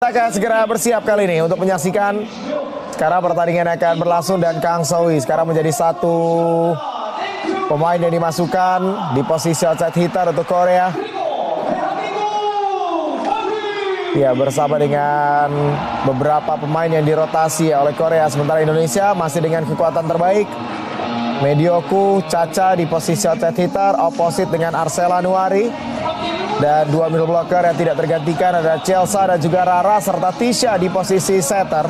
kita akan segera bersiap kali ini untuk menyaksikan sekarang pertandingan akan berlangsung dan Kang Sowi sekarang menjadi satu pemain yang dimasukkan di posisi outside hitter untuk Korea. Ya, bersama dengan beberapa pemain yang dirotasi oleh Korea. Sementara Indonesia masih dengan kekuatan terbaik. Medioku, Caca di posisi outside hitter, opposite dengan Arsela Nuari. Dan dua middle blocker yang tidak tergantikan ada Chelsea dan juga Rara serta Tisha di posisi setter.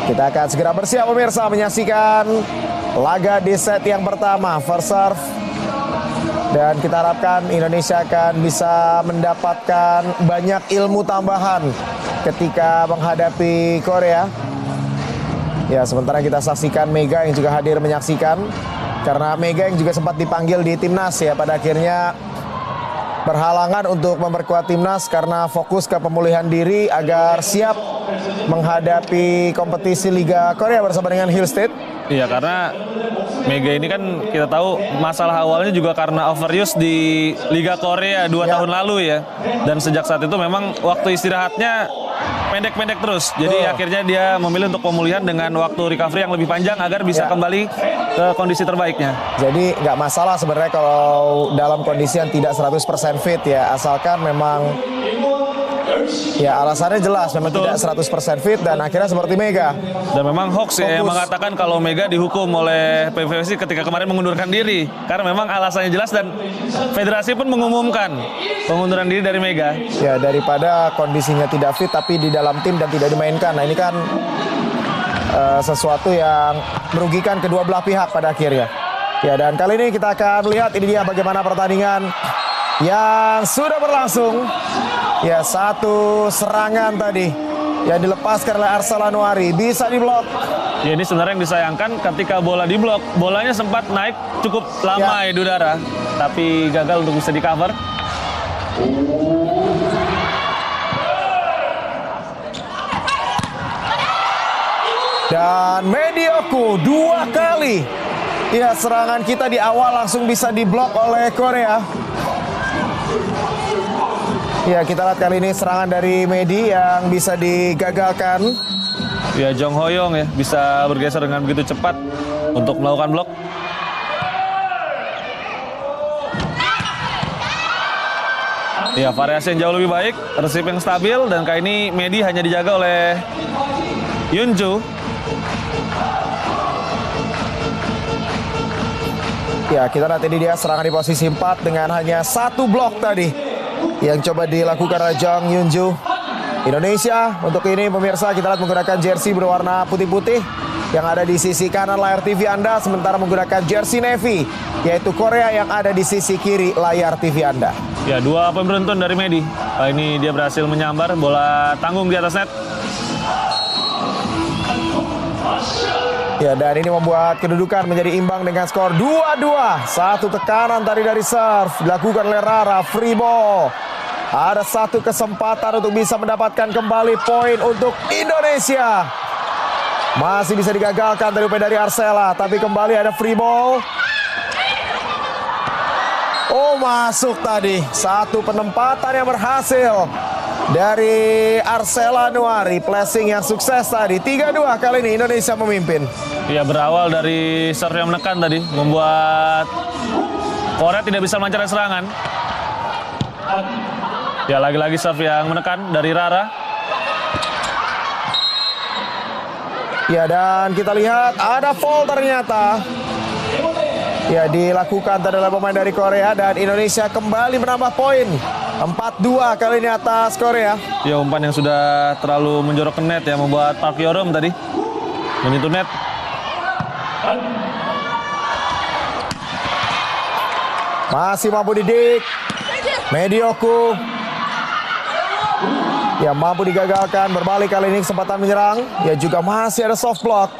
Kita akan segera bersiap pemirsa menyaksikan laga di set yang pertama, first serve. Dan kita harapkan Indonesia akan bisa mendapatkan banyak ilmu tambahan ketika menghadapi Korea. Ya, sementara kita saksikan Mega yang juga hadir menyaksikan. Karena Mega yang juga sempat dipanggil di timnas ya, pada akhirnya berhalangan untuk memperkuat timnas karena fokus ke pemulihan diri agar siap menghadapi kompetisi Liga Korea bersama dengan Hill State. Iya, karena Mega ini kan kita tahu masalah awalnya juga karena overuse di Liga Korea 2 tahun lalu ya. Dan sejak saat itu memang waktu istirahatnya pendek-pendek terus. Jadi akhirnya dia memilih untuk pemulihan dengan waktu recovery yang lebih panjang agar bisa kembali ke kondisi terbaiknya. Jadi nggak masalah sebenarnya kalau dalam kondisi yang tidak 100% fit ya. Asalkan memang ya alasannya jelas memang tidak 100% fit dan akhirnya seperti Mega. Dan memang hoax ya yang mengatakan kalau Mega dihukum oleh PVC ketika kemarin mengundurkan diri. Karena memang alasannya jelas dan federasi pun mengumumkan pengunduran diri dari Mega. Ya, daripada kondisinya tidak fit tapi di dalam tim dan tidak dimainkan. Nah, ini kan sesuatu yang merugikan kedua belah pihak pada akhirnya. Ya, dan kali ini kita akan melihat ini dia bagaimana pertandingan yang sudah berlangsung. Ya, satu serangan tadi yang dilepaskan oleh Arsela Nuari bisa diblok. Ya, ini sebenarnya yang disayangkan ketika bola diblok, bolanya sempat naik cukup lama di udara, tapi gagal untuk bisa di cover. Dan Medioku 2 kali. Ya, serangan kita di awal langsung bisa diblok oleh Korea. Ya, kita lihat kali ini serangan dari Medi yang bisa digagalkan. Ya, Jong Hoyong ya bisa bergeser dengan begitu cepat untuk melakukan blok. Ya, variasi yang jauh lebih baik, resip yang stabil, dan kali ini Medi hanya dijaga oleh Yunju. Ya, kita lihat ini dia serangan di posisi 4 dengan hanya 1 blok tadi yang coba dilakukan oleh Jang Yunju. Indonesia untuk ini pemirsa kita lihat menggunakan jersey berwarna putih-putih yang ada di sisi kanan layar TV Anda, sementara menggunakan jersey navy yaitu Korea yang ada di sisi kiri layar TV Anda. Ya, 2 poin beruntun dari Medi. Ini dia berhasil menyambar bola tanggung di atas net. Ya, dan ini membuat kedudukan menjadi imbang dengan skor 2-2. Satu tekanan tadi dari serve dilakukan oleh Rara, free ball. Ada satu kesempatan untuk bisa mendapatkan kembali poin untuk Indonesia. Masih bisa digagalkan dari Arsela, tapi kembali ada free ball. Oh, masuk tadi. Satu penempatan yang berhasil dari Arsela Nuari. Placing yang sukses tadi. 3-2 kali ini Indonesia memimpin. Ya, berawal dari serve yang menekan tadi membuat Korea tidak bisa melancarkan serangan. Ya, lagi-lagi serve yang menekan dari Rara. Ya, dan kita lihat ada foul ternyata. Ya, dilakukan tadi oleh pemain dari Korea dan Indonesia kembali menambah poin. 4-2 kali ini atas Korea. Ya, umpan yang sudah terlalu menjorok ke net ya membuat Park Hyo-rum tadi menyentuh net. Masih mampu didik. Medioku. Ya, mampu digagalkan. Berbalik kali ini kesempatan menyerang. Ya, juga masih ada soft block.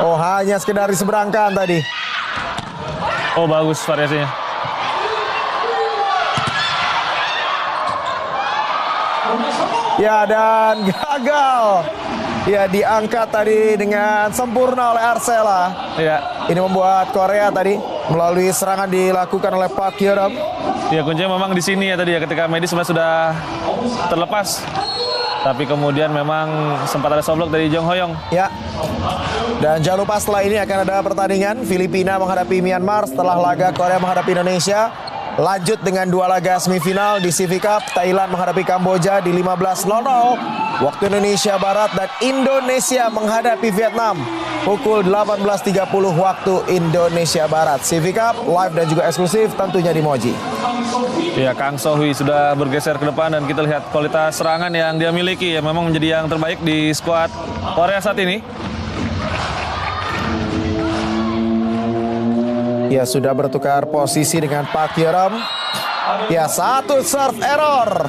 Oh, hanya sekedar diseberangkan tadi. Oh, bagus variasinya. Ya, dan gagal. Ya, diangkat tadi dengan sempurna oleh Arsela. Ya. Ini membuat Korea tadi melalui serangan dilakukan oleh Park Hyo-ram. Ya kuncinya memang di sini ya tadi ya, ketika Medi sebenarnya sudah terlepas. Tapi kemudian memang sempat ada soblok dari Jong Hoyong. Ya. Dan jangan lupa setelah ini akan ada pertandingan Filipina menghadapi Myanmar setelah laga Korea menghadapi Indonesia. Lanjut dengan 2 laga semifinal di CV Cup, Thailand menghadapi Kamboja di 15.00 waktu Indonesia Barat, dan Indonesia menghadapi Vietnam pukul 18.30 waktu Indonesia Barat. CV Cup live dan juga eksklusif tentunya di Moji. Ya, Kang Sohui sudah bergeser ke depan dan kita lihat kualitas serangan yang dia miliki ya, memang menjadi yang terbaik di skuad Korea saat ini. Ya, sudah bertukar posisi dengan Park Hyo-ram. Ya, satu serve error.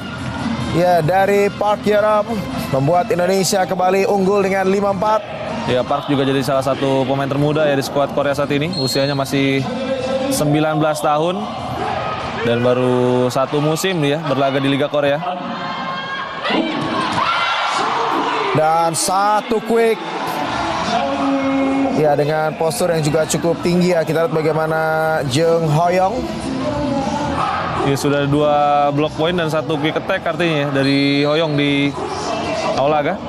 Ya, dari Park Hyo-ram membuat Indonesia kembali unggul dengan 5-4. Ya, Park juga jadi salah satu pemain termuda ya di skuad Korea saat ini. Usianya masih 19 tahun dan baru 1 musim ya berlaga di Liga Korea. Dan satu quick. Ya, dengan postur yang juga cukup tinggi ya. Kita lihat bagaimana Jung Hoyong. Ya, sudah 2 block point dan 1 quick attack artinya ya, dari Hoyong di awal laga.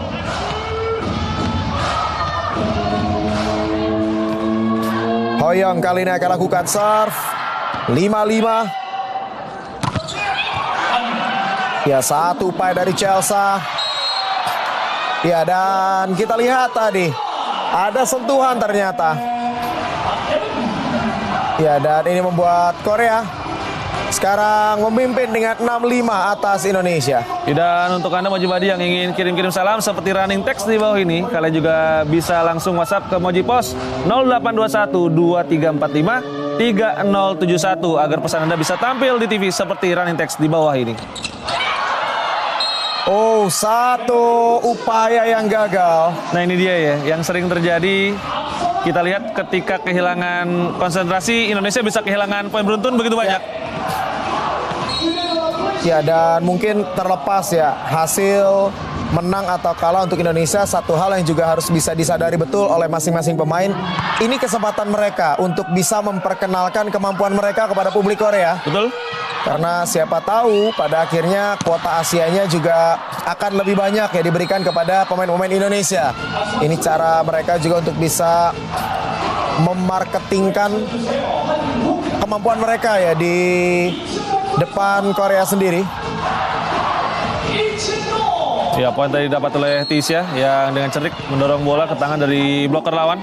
Hoyong kali ini akan lakukan serve 5-5. Ya, 1 upaya dari Chelsea. Ya, dan kita lihat tadi ada sentuhan ternyata. Ya, dan ini membuat Korea sekarang memimpin dengan 6-5 atas Indonesia. Dan untuk Anda Moji Badi yang ingin kirim-kirim salam seperti running text di bawah ini, kalian juga bisa langsung WhatsApp ke Moji Pos 0821 2345 3071 agar pesan Anda bisa tampil di TV seperti running text di bawah ini. Oh, 1 upaya yang gagal. Nah, ini dia ya, yang sering terjadi. Kita lihat ketika kehilangan konsentrasi, Indonesia bisa kehilangan poin beruntun begitu banyak. Ya, dan mungkin terlepas ya hasil menang atau kalah untuk Indonesia, satu hal yang juga harus bisa disadari betul oleh masing-masing pemain, ini kesempatan mereka untuk bisa memperkenalkan kemampuan mereka kepada publik Korea. Betul? Karena siapa tahu pada akhirnya kuota Asianya juga akan lebih banyak ya diberikan kepada pemain-pemain Indonesia. Ini cara mereka juga untuk bisa memarketingkan kemampuan mereka ya di depan Korea sendiri. Ya, poin tadi dapat oleh Tisha yang dengan cerdik mendorong bola ke tangan dari bloker lawan.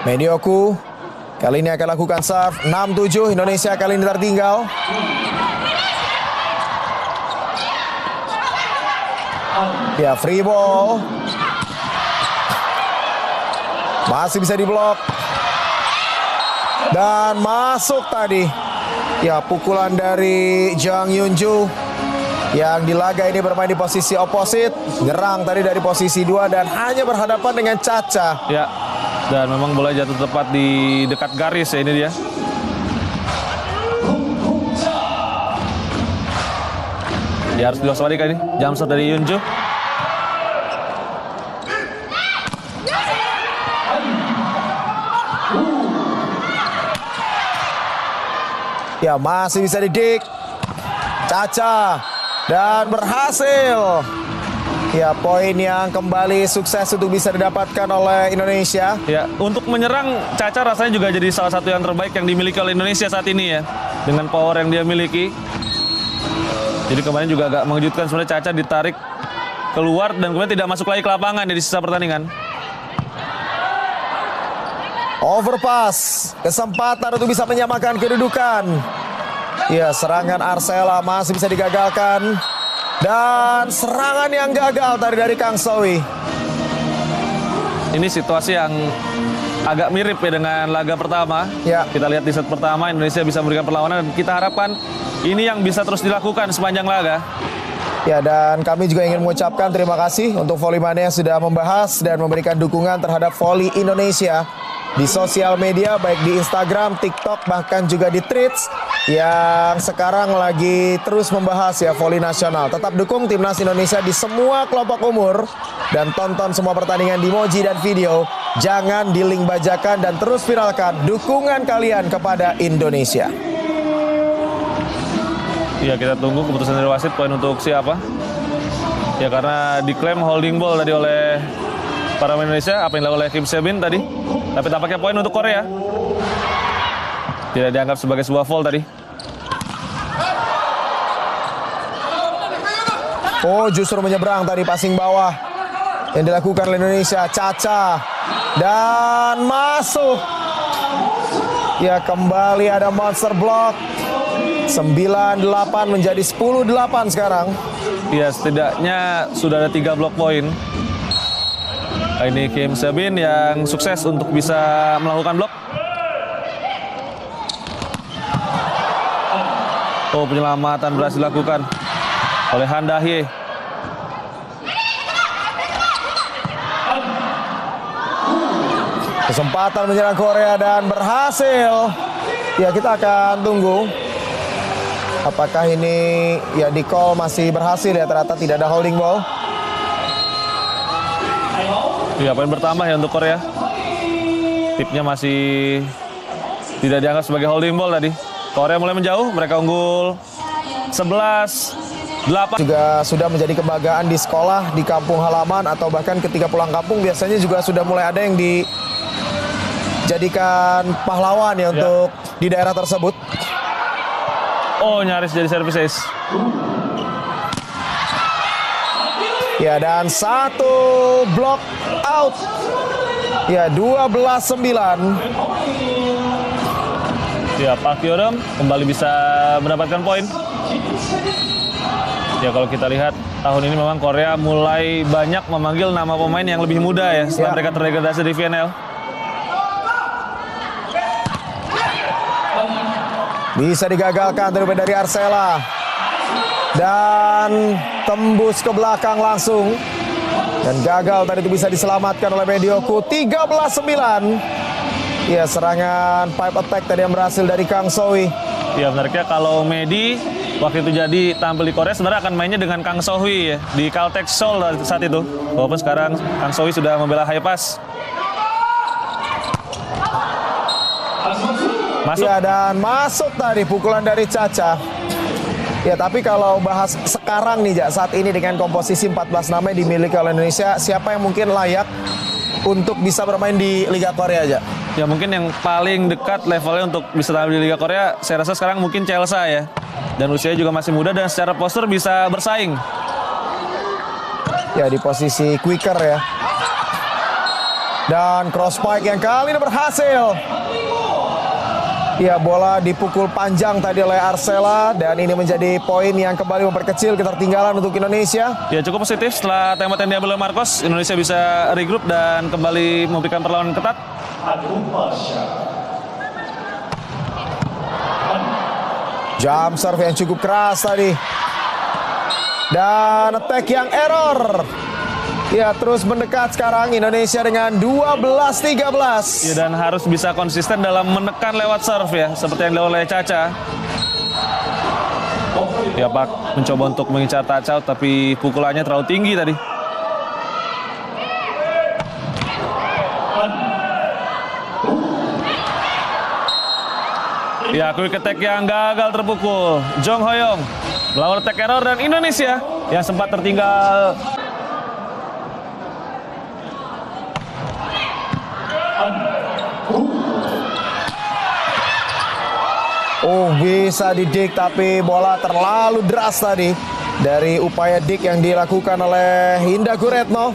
Medioku kali ini akan lakukan serve 6-7. Indonesia kali ini tertinggal. Ya, free ball. Masih bisa diblok. Dan masuk tadi. Ya, pukulan dari Jang Yunju yang di laga ini bermain di posisi oposit. Nyerang tadi dari posisi 2 dan hanya berhadapan dengan Caca. Ya, dan memang bola jatuh tepat di dekat garis ya, ini dia. Ya, harus diwaspadai ini. Jump shot dari Yunju. Ya, masih bisa didik. Caca. Dan berhasil. Ya, poin yang kembali sukses untuk bisa didapatkan oleh Indonesia. Ya, untuk menyerang Caca rasanya juga jadi salah satu yang terbaik yang dimiliki oleh Indonesia saat ini ya. Dengan power yang dia miliki. Jadi kemarin juga agak mengejutkan sebenarnya, Caca ditarik keluar dan kemudian tidak masuk lagi ke lapangan ya di sisa pertandingan. Overpass, kesempatan untuk bisa menyamakan kedudukan. Ya, serangan Arsela masih bisa digagalkan. Dan serangan yang gagal tadi dari Kang Sohui. Ini situasi yang agak mirip ya dengan laga pertama. Ya. Kita lihat di set pertama Indonesia bisa memberikan perlawanan dan kita harapkan ini yang bisa terus dilakukan sepanjang laga. Ya, dan kami juga ingin mengucapkan terima kasih untuk Volleymania yang sudah membahas dan memberikan dukungan terhadap voli Indonesia di sosial media, baik di Instagram, TikTok, bahkan juga di Threads yang sekarang lagi terus membahas ya voli nasional. Tetap dukung timnas Indonesia di semua kelompok umur dan tonton semua pertandingan di Moji dan video Jangan di-link bajakan dan terus viralkan dukungan kalian kepada Indonesia. Ya, kita tunggu keputusan dari wasit poin untuk siapa. Ya, karena diklaim holding ball tadi oleh para pemain Indonesia, apa yang dilakukan oleh Kim Se-bin tadi. Tapi tampaknya poin untuk Korea. Tidak dianggap sebagai sebuah foul tadi. Oh, justru menyeberang tadi passing bawah yang dilakukan oleh Indonesia. Caca dan masuk. Ya, kembali ada monster block. 9-8 menjadi 10-8 sekarang. Ya, setidaknya sudah ada 3 blok poin. Ini Kim Se-bin yang sukses untuk bisa melakukan blok. Oh, penyelamatan berhasil dilakukan oleh Han Da-hye. Kesempatan menyerang Korea dan berhasil. Ya, kita akan tunggu apakah ini ya di call masih berhasil ya, ternyata tidak ada holding ball. Ya, poin bertambah ya untuk Korea. Tipnya masih tidak dianggap sebagai holding ball tadi. Korea mulai menjauh, mereka unggul 11-8. Juga sudah menjadi kebanggaan di sekolah, di kampung halaman, atau bahkan ketika pulang kampung biasanya juga sudah mulai ada yang dijadikan pahlawan ya untuk di daerah tersebut. Oh, nyaris jadi service ace. Ya, dan 1 block out. Ya, 12-9. Ya, Park Hyo-dong kembali bisa mendapatkan poin. Ya, kalau kita lihat tahun ini memang Korea mulai banyak memanggil nama pemain yang lebih muda ya setelah mereka terdegradasi di VNL. Bisa digagalkan dari Arsela. Dan tembus ke belakang langsung. Dan gagal tadi itu bisa diselamatkan oleh Medioku. 13-9. Ya, serangan pipe attack tadi yang berhasil dari Kang So-hwi. Ya, benarnya kalau Medi waktu itu jadi tampil di Korea sebenarnya akan mainnya dengan Kang So-hwi ya di Caltech Seoul saat itu. Walaupun sekarang Kang So-hwi sudah membela high pass. Masuk. Ya, dan masuk tadi pukulan dari Caca. Ya, tapi kalau bahas sekarang nih, Jak, saat ini dengan komposisi 14 nama yang dimiliki oleh Indonesia, siapa yang mungkin layak untuk bisa bermain di Liga Korea, Jak? Ya, mungkin yang paling dekat levelnya untuk bisa tampil di Liga Korea, saya rasa sekarang mungkin Chelsea ya. Dan usianya juga masih muda dan secara postur bisa bersaing. Ya, di posisi quicker ya. Dan cross pike yang kali ini berhasil. Ya, bola dipukul panjang tadi oleh Arsela dan ini menjadi poin yang kembali memperkecil ketertinggalan untuk Indonesia. Ya, cukup positif setelah tembak yang diambil oleh Marcos, Indonesia bisa regroup dan kembali memberikan perlawanan ketat. Jump serve yang cukup keras tadi. Dan attack yang error. Ya, terus mendekat sekarang Indonesia dengan 12-13. Ya, dan harus bisa konsisten dalam menekan lewat serve ya, seperti yang dilakukan oleh Caca. Ya, Pak mencoba untuk mengincar touch out, tapi pukulannya terlalu tinggi tadi. Ya, quick attack yang gagal terpukul. Jong Hoyong melawan attack error dan Indonesia yang sempat tertinggal. Oh, bisa didik tapi bola terlalu deras tadi dari upaya dik yang dilakukan oleh Indah Guretno.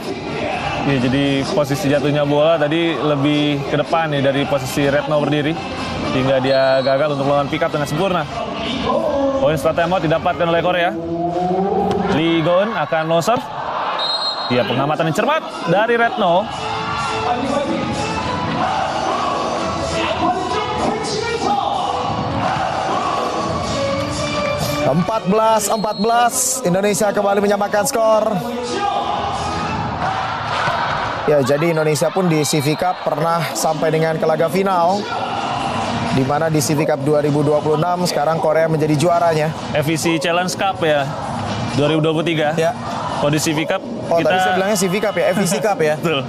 Ya, jadi posisi jatuhnya bola tadi lebih ke depan nih dari posisi Retno berdiri hingga dia gagal untuk melawan pick up dengan sempurna. Poin setelah timeout didapatkan oleh Korea. Lee Gon akan low serve. Ya, pengamatan yang cermat dari Retno. 14-14, Indonesia kembali menyamakan skor. Ya, jadi Indonesia pun di CV Cup pernah sampai dengan ke laga final, di mana di CV Cup 2026 sekarang Korea menjadi juaranya. FEC Challenge Cup ya 2023. Ya. Kalau di CV Cup Oh, kita tadi saya bilangnya CV Cup ya, FEC Cup ya. Betul.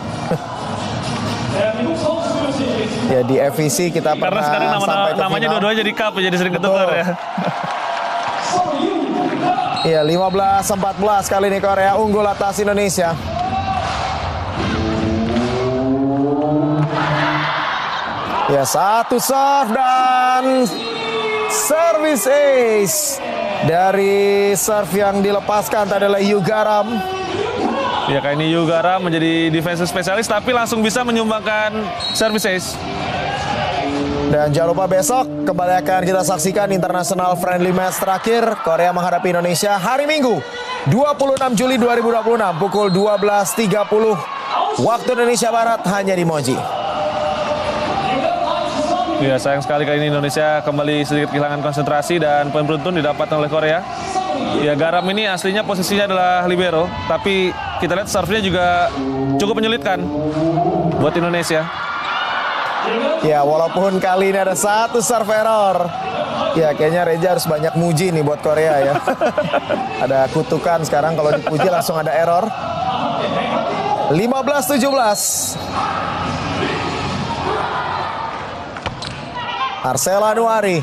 Ya di FVC kita Karena pernah sekarang sampai ke namanya final. dua-duanya jadi cup, jadi sering ketukar ya. Iya 15-14 kali ini Korea unggul atas Indonesia. Ya satu serve dan service ace dari serve yang dilepaskan tadi adalah Yugaram. Ya kayak ini Yugara menjadi defensive spesialis tapi langsung bisa menyumbangkan service ace. Dan jangan lupa besok kembali akan kita saksikan international friendly match terakhir Korea menghadapi Indonesia hari Minggu 26 Juli 2026 pukul 12.30 waktu Indonesia Barat hanya di Moji. Ya sayang sekali kali ini Indonesia kembali sedikit kehilangan konsentrasi dan poin beruntun didapatkan oleh Korea. Ya Garam ini aslinya posisinya adalah libero, tapi kita lihat serve-nya juga cukup menyulitkan buat Indonesia. Ya walaupun kali ini ada satu serve error. Ya kayaknya Reja harus banyak muji nih buat Korea ya. Ada kutukan sekarang kalau dipuji langsung ada error. 15-17. Arcela Nuari.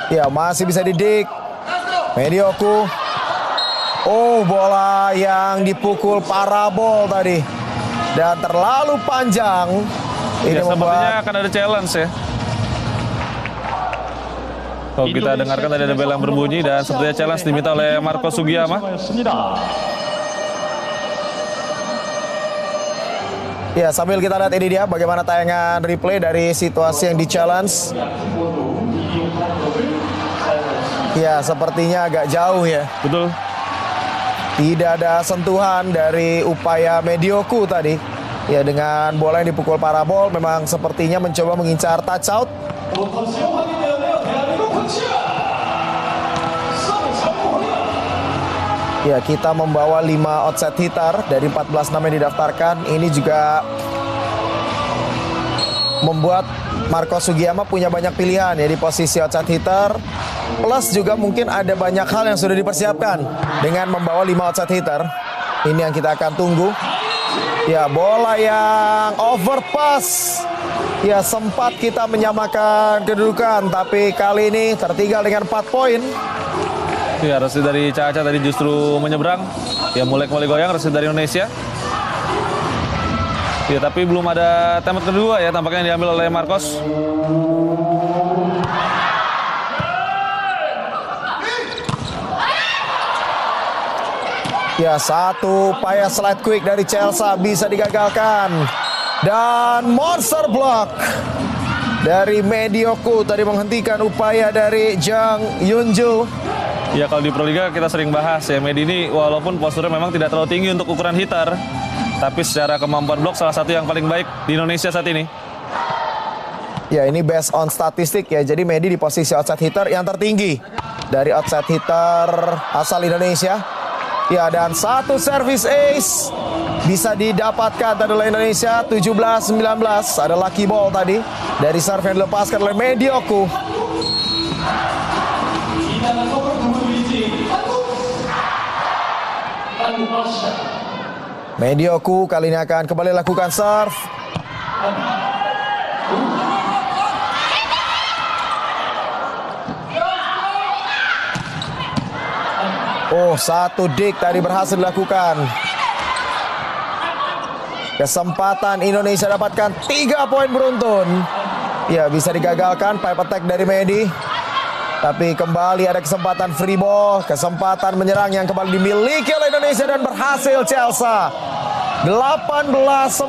Ya masih bisa didik. Medioku. Oh bola yang dipukul parabol tadi. Dan terlalu panjang. Ini Ya sepertinya membuat akan ada challenge ya. Kalau kita dengarkan tadi ada bel yang berbunyi dan sepertinya challenge diminta oleh Marco Sugiyama. ya sambil kita lihat ini dia bagaimana tayangan replay dari situasi yang di challenge. Ya sepertinya agak jauh ya. Betul. Tidak ada sentuhan dari upaya Medioku tadi. Ya dengan bola yang dipukul parabol memang sepertinya mencoba mengincar touch out. Ya kita membawa 5 outside hitter dari 14 nama yang didaftarkan. Ini juga membuat Marco Sugiyama punya banyak pilihan ya di posisi outside hitter. Plus juga mungkin ada banyak hal yang sudah dipersiapkan dengan membawa 5 outside hitter. Ini yang kita akan tunggu. Ya bola yang overpass. Ya sempat kita menyamakan kedudukan. Tapi kali ini tertinggal dengan 4 poin. Ya resi dari Caca tadi justru menyeberang. Ya mulai goyang resi dari Indonesia. Ya tapi belum ada tempat kedua ya tampaknya yang diambil oleh Marcos. Ya satu upaya slide quick dari Chelsea bisa digagalkan. Dan monster block dari Medioku tadi menghentikan upaya dari Jang Yunju. Ya kalau di Proliga kita sering bahas ya Medi ini walaupun posturnya memang tidak terlalu tinggi untuk ukuran hitter. Tapi secara kemampuan blok salah satu yang paling baik di Indonesia saat ini. Ya ini based on statistik ya. Jadi Medi di posisi outside hitter yang tertinggi dari outside hitter asal Indonesia. Ya dan satu service ace bisa didapatkan tadi oleh Indonesia 17-19. Ada lucky ball tadi dari serve yang dilepaskan oleh Medioku. Medioku kali ini akan kembali lakukan serve. Oh, satu dig tadi berhasil dilakukan. Kesempatan Indonesia dapatkan 3 poin beruntun. Ya, bisa digagalkan pipe attack dari Medi. Tapi kembali ada kesempatan free ball, kesempatan menyerang yang kembali dimiliki oleh Indonesia dan berhasil Chelsea. 18-19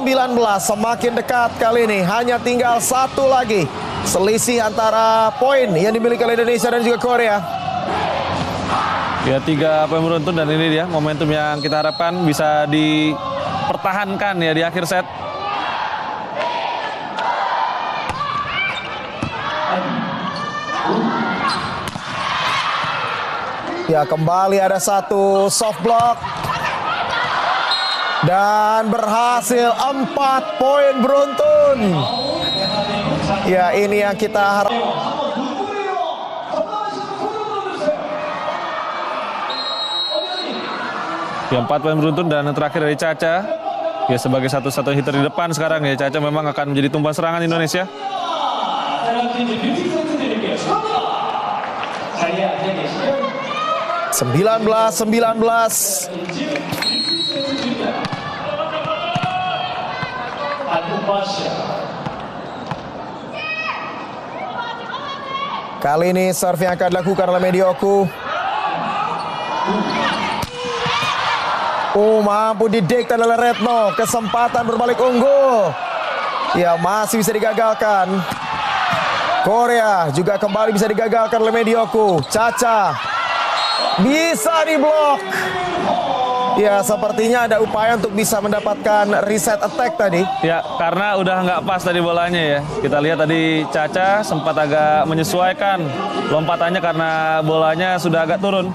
semakin dekat kali ini. Hanya tinggal satu lagi selisih antara poin yang dimiliki oleh Indonesia dan juga Korea. Ya 3 poin beruntun dan ini dia momentum yang kita harapkan bisa dipertahankan ya di akhir set. Ya kembali ada satu soft block. Dan berhasil 4 poin beruntun. Ya ini yang kita harapkan. Ya 4 poin beruntun dan yang terakhir dari Caca. Ya sebagai satu-satunya hitter di depan sekarang ya, Caca memang akan menjadi tumpuan serangan Indonesia. 19-19. Kali ini serve yang akan dilakukan oleh Medioku. Mampu didikte oleh Retno. Kesempatan berbalik unggul. Ya, masih bisa digagalkan. Korea juga kembali bisa digagalkan oleh Medioku. Caca bisa diblok. Ya, sepertinya ada upaya untuk bisa mendapatkan reset attack tadi. Ya, karena udah nggak pas tadi bolanya ya. Kita lihat tadi Caca sempat agak menyesuaikan lompatannya karena bolanya sudah agak turun.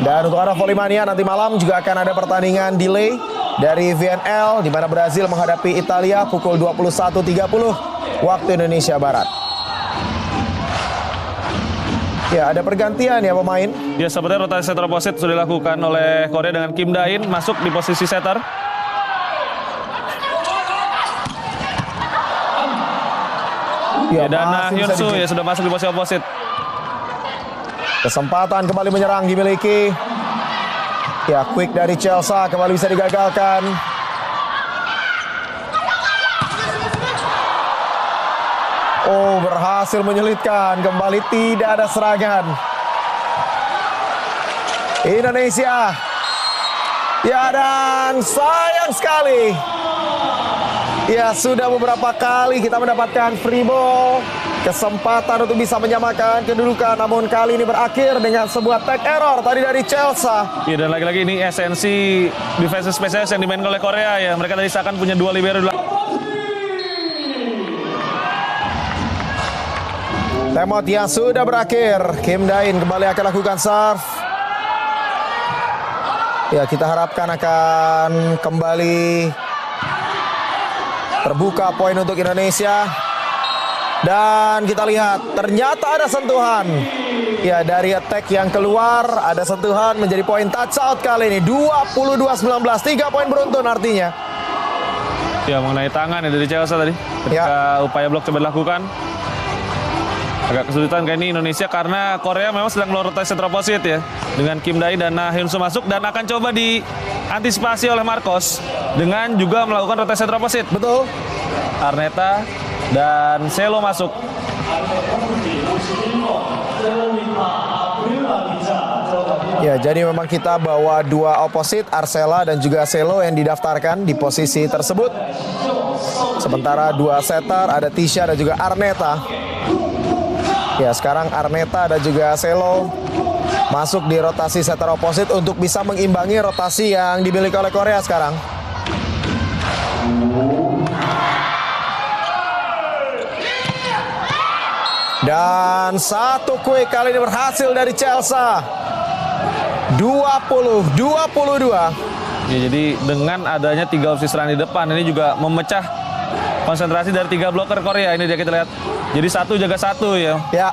Dan untuk arah Volley-mania nanti malam juga akan ada pertandingan delay dari VNL di mana Brazil menghadapi Italia pukul 21.30 waktu Indonesia Barat. Ya, ada pergantian ya pemain. Ya, sepertinya rotasi setter opposite sudah dilakukan oleh Korea dengan Kim Da-in masuk di posisi setter. Ya, dan Hyun Soo ya sudah masuk di posisi opposite. Kesempatan kembali menyerang dimiliki. Ya, quick dari Chelsea kembali bisa digagalkan. Berhasil menyulitkan. Kembali tidak ada serangan. Indonesia. Ya, dan sayang sekali. Ya, sudah beberapa kali kita mendapatkan free ball. Kesempatan untuk bisa menyamakan kedudukan. Namun kali ini berakhir dengan sebuah tag error tadi dari Chelsea. Ya, dan lagi-lagi ini esensi defensive specialist yang dimainkan oleh Korea ya. Mereka tadi seakan punya 2 libero. Timeout yang sudah berakhir. Kim Da-in kembali akan lakukan serve. Ya, kita harapkan akan kembali terbuka poin untuk Indonesia. Dan kita lihat ternyata ada sentuhan. Ya, dari attack yang keluar ada sentuhan menjadi poin touch out kali ini. 22-19, 3 poin beruntun artinya. Ya, mengenai tangan ya dari Chelsea tadi. Ketika upaya blok coba dilakukan. Agak kesulitan kayak ini Indonesia karena Korea memang sedang melakukan rotasi setter opposite ya. Dengan Kim Da-in dan Hyun Soo masuk dan akan coba diantisipasi oleh Marcos dengan juga melakukan rotasi setter opposite. Betul. Arneta dan Selo masuk. Ya, jadi memang kita bawa 2 opposite, Arcela dan juga Selo yang didaftarkan di posisi tersebut. Sementara 2 setter, ada Tisha dan juga Arneta. Ya, sekarang Arneta dan juga Selo masuk di rotasi setter opposite untuk bisa mengimbangi rotasi yang dimiliki oleh Korea sekarang. Dan satu quick kali ini berhasil dari Chelsea. 20-22. Ya, jadi dengan adanya 3 opsi serang di depan ini juga memecah konsentrasi dari 3 bloker Korea. Ini dia kita lihat. Jadi 1 jaga 1 ya. Ya.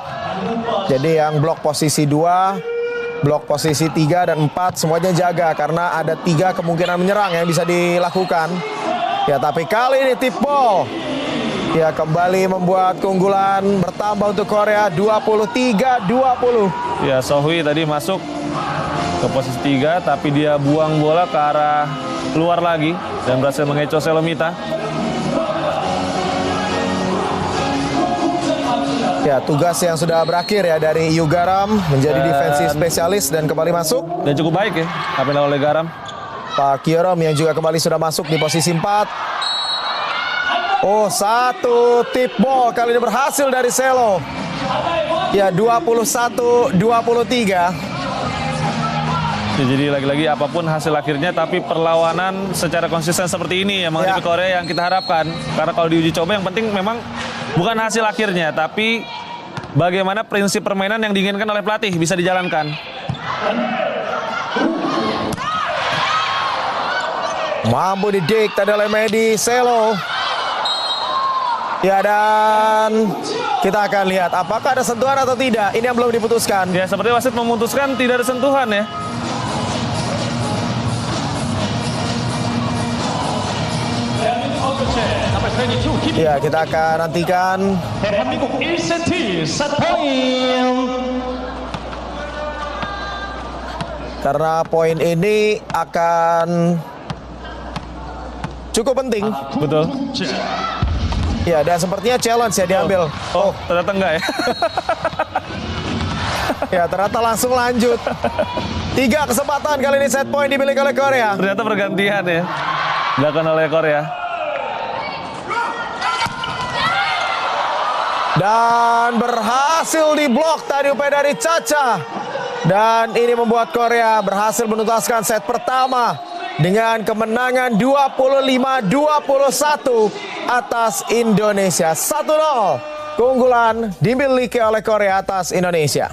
Jadi yang blok posisi 2, blok posisi 3 dan 4 semuanya jaga karena ada 3 kemungkinan menyerang yang bisa dilakukan. Ya, tapi kali ini tip ball. Ya, kembali membuat keunggulan bertambah untuk Korea 23-20. Ya, Sohui tadi masuk ke posisi 3 tapi dia buang bola ke arah luar lagi dan berhasil mengecoh Selomita. Ya, tugas yang sudah berakhir ya dari Yugaram menjadi defensive spesialis dan kembali masuk. Dan cukup baik ya apa yang dilakukan oleh Garam. Pak Kyorom yang juga kembali sudah masuk di posisi 4. Satu tip ball kali ini berhasil dari Selo. Ya, 21-23. Ya, jadi lagi-lagi apapun hasil akhirnya tapi perlawanan secara konsisten seperti ini ya menghadapi Korea yang kita harapkan. Karena kalau diuji coba yang penting memang bukan hasil akhirnya tapi bagaimana prinsip permainan yang diinginkan oleh pelatih bisa dijalankan. Mampu didikte oleh Medi Selo. Ya, dan kita akan lihat apakah ada sentuhan atau tidak. Ini yang belum diputuskan. Ya, seperti wasit memutuskan tidak ada sentuhan ya. Ya, kita akan nantikan. 대한민국 1세트 세트포인트. Karena poin ini akan cukup penting. Betul. Ya, dan sepertinya challenge ya diambil. Oh, ternyata enggak ya. Ya, ternyata langsung lanjut. 3 kesempatan kali ini set point dimiliki oleh Korea. Ternyata pergantian ya. Dilakukan oleh Korea. Dan berhasil diblok tadi upaya dari Caca. Dan ini membuat Korea berhasil menuntaskan set pertama dengan kemenangan 25-21 atas Indonesia. 1-0 keunggulan dimiliki oleh Korea atas Indonesia.